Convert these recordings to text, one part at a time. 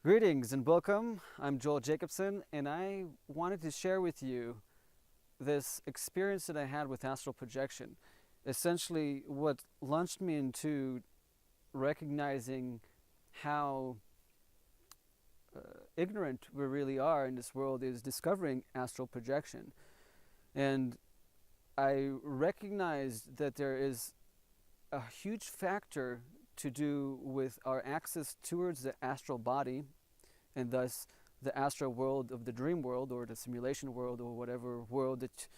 Greetings and welcome. I'm Joel Jacobson, and I wanted to share with you this experience that I had with astral projection. Essentially, what launched me into recognizing how ignorant we really are in this world is discovering astral projection. And I recognized that there is a huge factor to do with our access towards the astral body, and thus the astral world of the dream world or the simulation world or whatever world that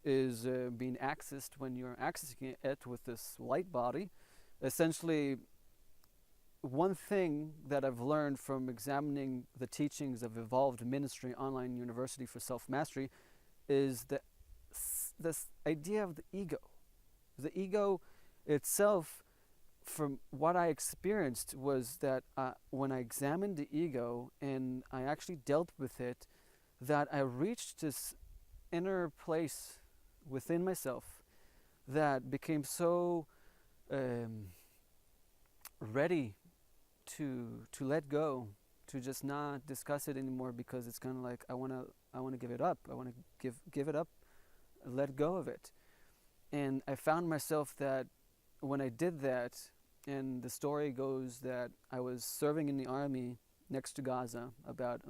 is being accessed when you're accessing it with this light body. Essentially, one thing that I've learned from examining the teachings of Evolved Ministry Online University for Self-Mastery is that this idea of the ego. The ego itself, from what I experienced, was that when I examined the ego and I actually dealt with it, that I reached this inner place within myself that became so ready to let go, to just not discuss it anymore, because it's kind of like I want to give it up. I want to give it up, let go of it. And I found myself that when I did that, and the story goes that I was serving in the army next to Gaza, about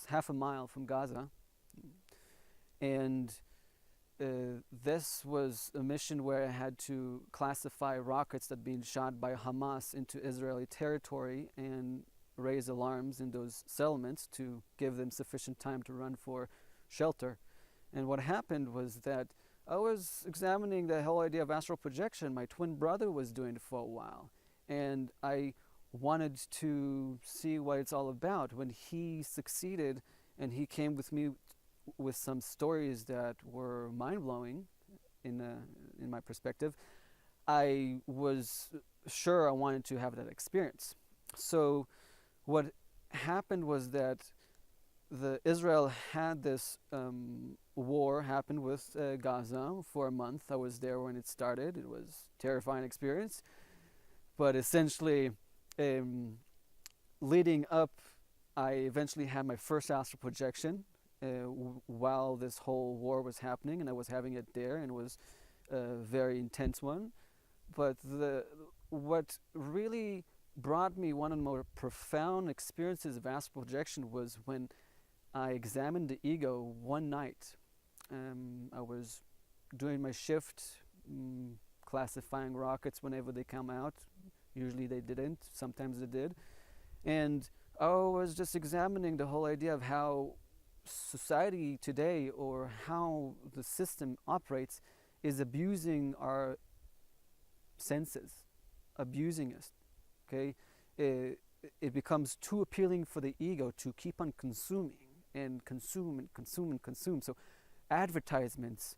half a mile from Gaza, and this was a mission where I had to classify rockets that had been shot by Hamas into Israeli territory and raise alarms in those settlements to give them sufficient time to run for shelter. And what happened was that I was examining the whole idea of astral projection. My twin brother was doing it for a while, and I wanted to see what it's all about. When he succeeded and he came with me with some stories that were mind-blowing in my perspective, I was sure I wanted to have that experience. So what happened was that Israel had this war happen with Gaza for a month. I was there when it started. It was a terrifying experience. But essentially, leading up, I eventually had my first astral projection while this whole war was happening, and I was having it there, and it was a very intense one. But what really brought me one of the more profound experiences of astral projection was when I examined the ego one night. I was doing my shift, classifying rockets whenever they come out. Usually they didn't, sometimes they did. And I was just examining the whole idea of how society today, or how the system operates, is abusing our senses, abusing us, okay? It becomes too appealing for the ego to keep on consuming and consume and consume and consume. So advertisements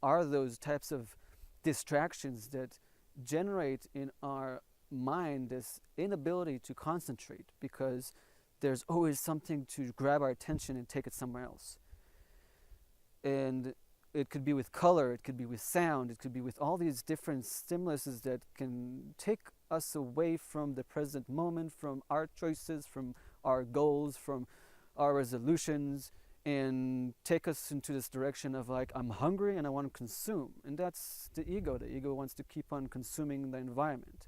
are those types of distractions that generate in our mind this inability to concentrate, because there's always something to grab our attention and take it somewhere else. And it could be with color, it could be with sound, it could be with all these different stimuluses that can take us away from the present moment, from our choices, from our goals, from our resolutions, and take us into this direction of like, I'm hungry and I want to consume. And that's the ego. The ego wants to keep on consuming the environment,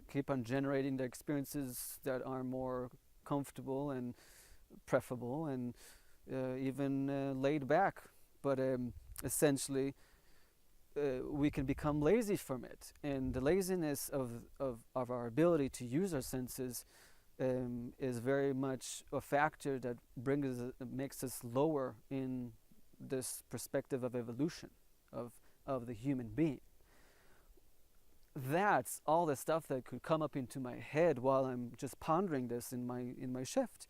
keep on generating the experiences that are more comfortable and preferable and even laid back. But essentially, we can become lazy from it, and the laziness of our ability to use our senses is very much a factor that makes us lower in this perspective of evolution of the human being. That's all the stuff that could come up into my head while I'm just pondering this in my shift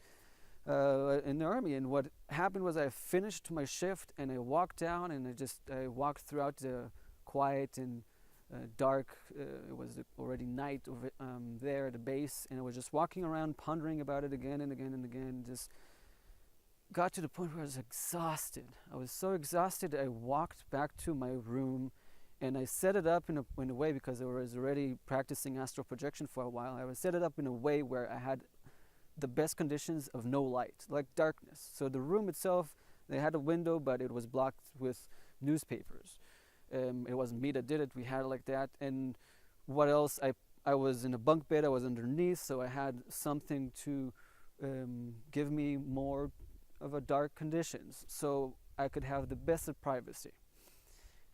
in the army. And what happened was I finished my shift and I walked down, and I walked throughout the quiet and dark. It was already night over there at the base, and I was just walking around pondering about it again and again and again. Just got to the point where I was exhausted. I was so exhausted I walked back to my room And I set it up in a way, because I was already practicing astral projection for a while. I would set it up in a way where I had the best conditions of no light, like darkness. So the room itself, they had a window, but it was blocked with newspapers. It wasn't me that did it. We had it like that. And what else? I was in a bunk bed. I was underneath, so I had something to give me more of a dark conditions, so I could have the best of privacy.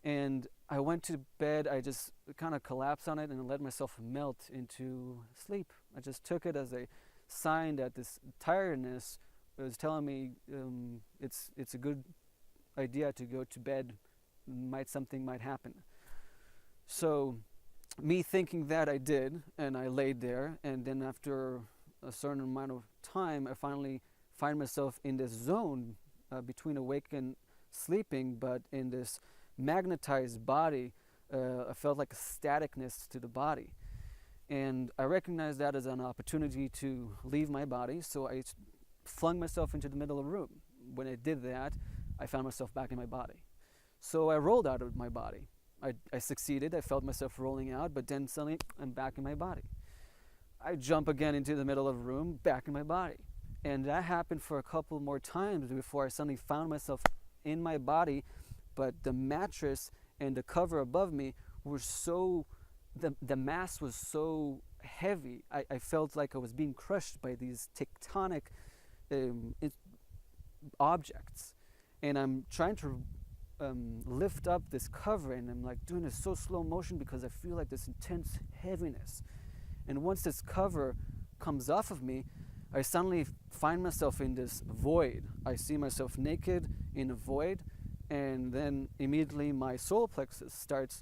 And I went to bed. I just kind of collapsed on it and let myself melt into sleep. I just took it as a sign that this tiredness was telling me it's a good idea to go to bed. Something might happen. So me thinking that, I did, and I laid there, and then after a certain amount of time, I finally find myself in this zone between awake and sleeping, but in this magnetized body. I felt like a staticness to the body, and I recognized that as an opportunity to leave my body, so I flung myself into the middle of the room. When I did that, I found myself back in my body. So I rolled out of my body. I succeeded. I felt myself rolling out, but then suddenly I'm back in my body. I jump again into the middle of the room, back in my body. And that happened for a couple more times before I suddenly found myself in my body, but the mattress and the cover above me were so, the mass was so heavy. I felt like I was being crushed by these tectonic objects. And I'm trying to lift up this cover, and I'm like doing this so slow motion because I feel like this intense heaviness. And once this cover comes off of me, I suddenly find myself in this void. I see myself naked in a void, and then immediately my solar plexus starts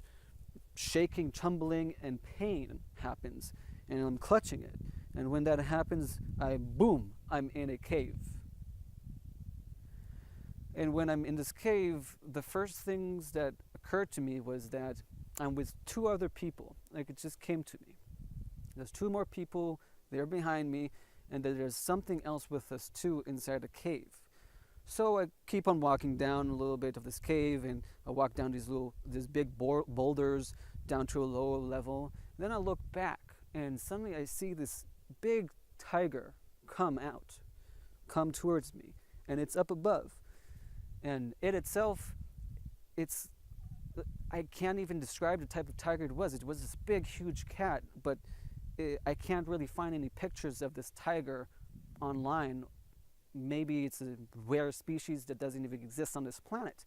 shaking, trembling, and pain happens, and I'm clutching it. And when that happens, I'm in a cave. And when I'm in this cave, the first things that occurred to me was that I'm with two other people. Like, it just came to me. There's two more people, they're behind me, and that there's something else with us too inside the cave. So I keep on walking down a little bit of this cave, and I walk down these big boulders down to a lower level. Then I look back, and suddenly I see this big tiger come towards me, and it's up above. And it itself, I can't even describe the type of tiger it was. It was this big, huge cat, but I can't really find any pictures of this tiger online. Maybe it's a rare species that doesn't even exist on this planet.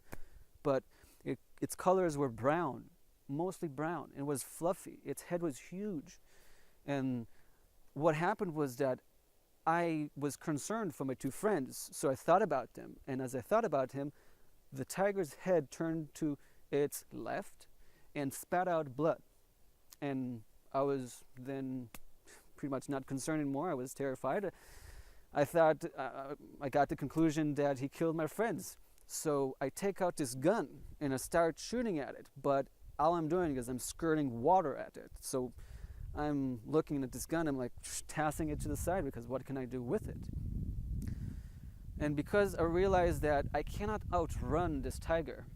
But its colors were brown, mostly brown. It was fluffy. Its head was huge. And what happened was that I was concerned for my two friends, so I thought about them. And as I thought about him, the tiger's head turned to its left and spat out blood. And I was then pretty much not concerned anymore. I was terrified. I thought, I got the conclusion that he killed my friends. So I take out this gun and I start shooting at it. But all I'm doing is I'm squirting water at it. So I'm looking at this gun, I'm like tossing it to the side, because what can I do with it? And because I realized that I cannot outrun this tiger,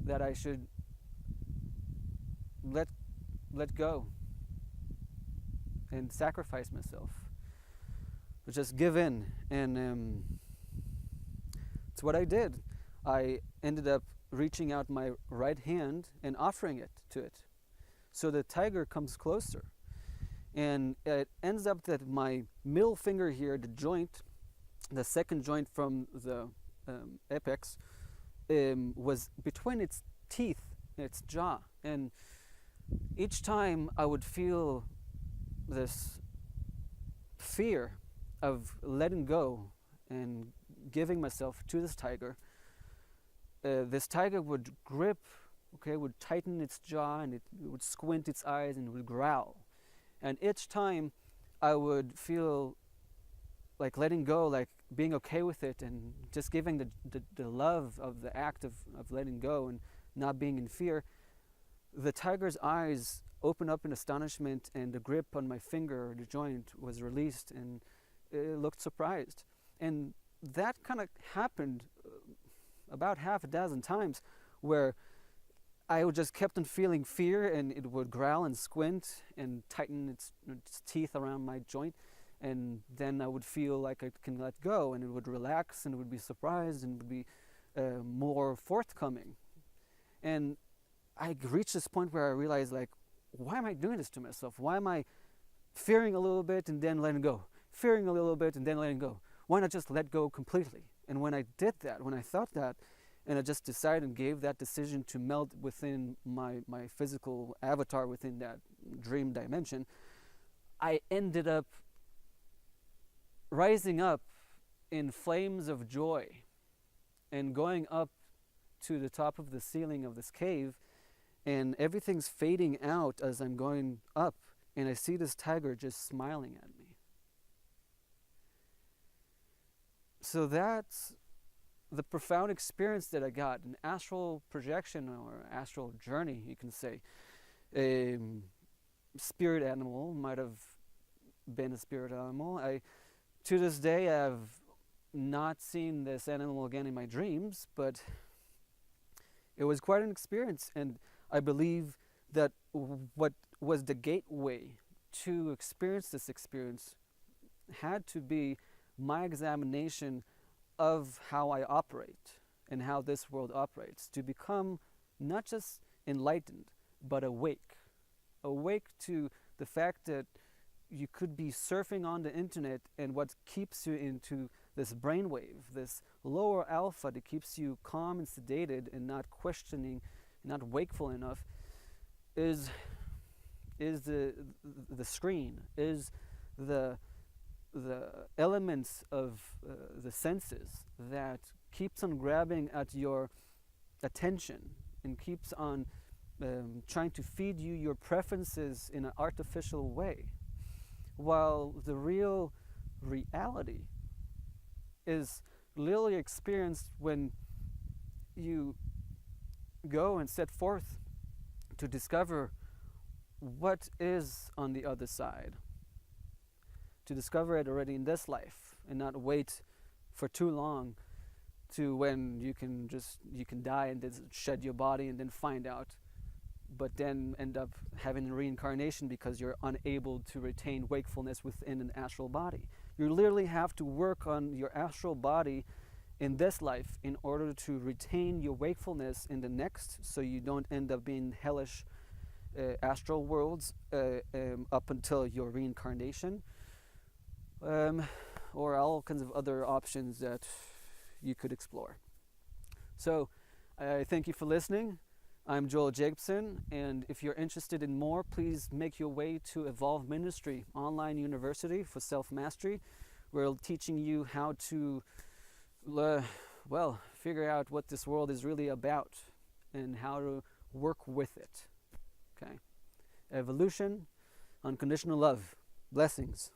that I should let go and sacrifice myself, or just give in. And it's what I did. I ended up reaching out my right hand and offering it to it. So the tiger comes closer, and it ends up that my middle finger here, the joint, the second joint from the apex, was between its teeth, its jaw. And each time I would feel this fear of letting go and giving myself to this tiger would grip, would tighten its jaw, and it would squint its eyes, and it would growl. And each time I would feel like letting go, like being okay with it, and just giving the love of the act of letting go and not being in fear, the tiger's eyes opened up in astonishment, and the grip on my finger, the joint, was released, and it looked surprised. And that kind of happened about half a dozen times, where I would just kept on feeling fear, and it would growl and squint and tighten its teeth around my joint, and then I would feel like I can let go, and it would relax, and it would be surprised, and it would be more forthcoming. And I reached this point where I realized, like, why am I doing this to myself? Why am I fearing a little bit and then letting go? Fearing a little bit and then letting go? Why not just let go completely? And when I did that, when I thought that, and I just decided and gave that decision to melt within my physical avatar within that dream dimension, I ended up rising up in flames of joy and going up to the top of the ceiling of this cave, and everything's fading out as I'm going up, and I see this tiger just smiling at me. So that's the profound experience that I got, an astral projection or astral journey, you can say. A spirit animal might have been a spirit animal. To this day, I've not seen this animal again in my dreams, but it was quite an experience, and I believe that what was the gateway to experience this experience had to be my examination of how I operate and how this world operates, to become not just enlightened, but awake to the fact that you could be surfing on the internet, and what keeps you into this brainwave, this lower alpha that keeps you calm and sedated and not questioning, not wakeful enough, is the screen, is the elements of the senses that keeps on grabbing at your attention and keeps on trying to feed you your preferences in an artificial way, while the real reality is literally experienced when you go and set forth to discover what is on the other side, to discover it already in this life and not wait for too long to when you can die and just shed your body and then find out, but then end up having a reincarnation because you're unable to retain wakefulness within an astral body. You literally have to work on your astral body in this life in order to retain your wakefulness in the next, so you don't end up being hellish astral worlds up until your reincarnation, or all kinds of other options that you could explore. So I thank you for listening. I'm Joel Jacobson, and if you're interested in more, please make your way to Evolve Ministry Online University for Self-Mastery. We're teaching you how to, figure out what this world is really about and how to work with it. Okay? Evolution, unconditional love. Blessings.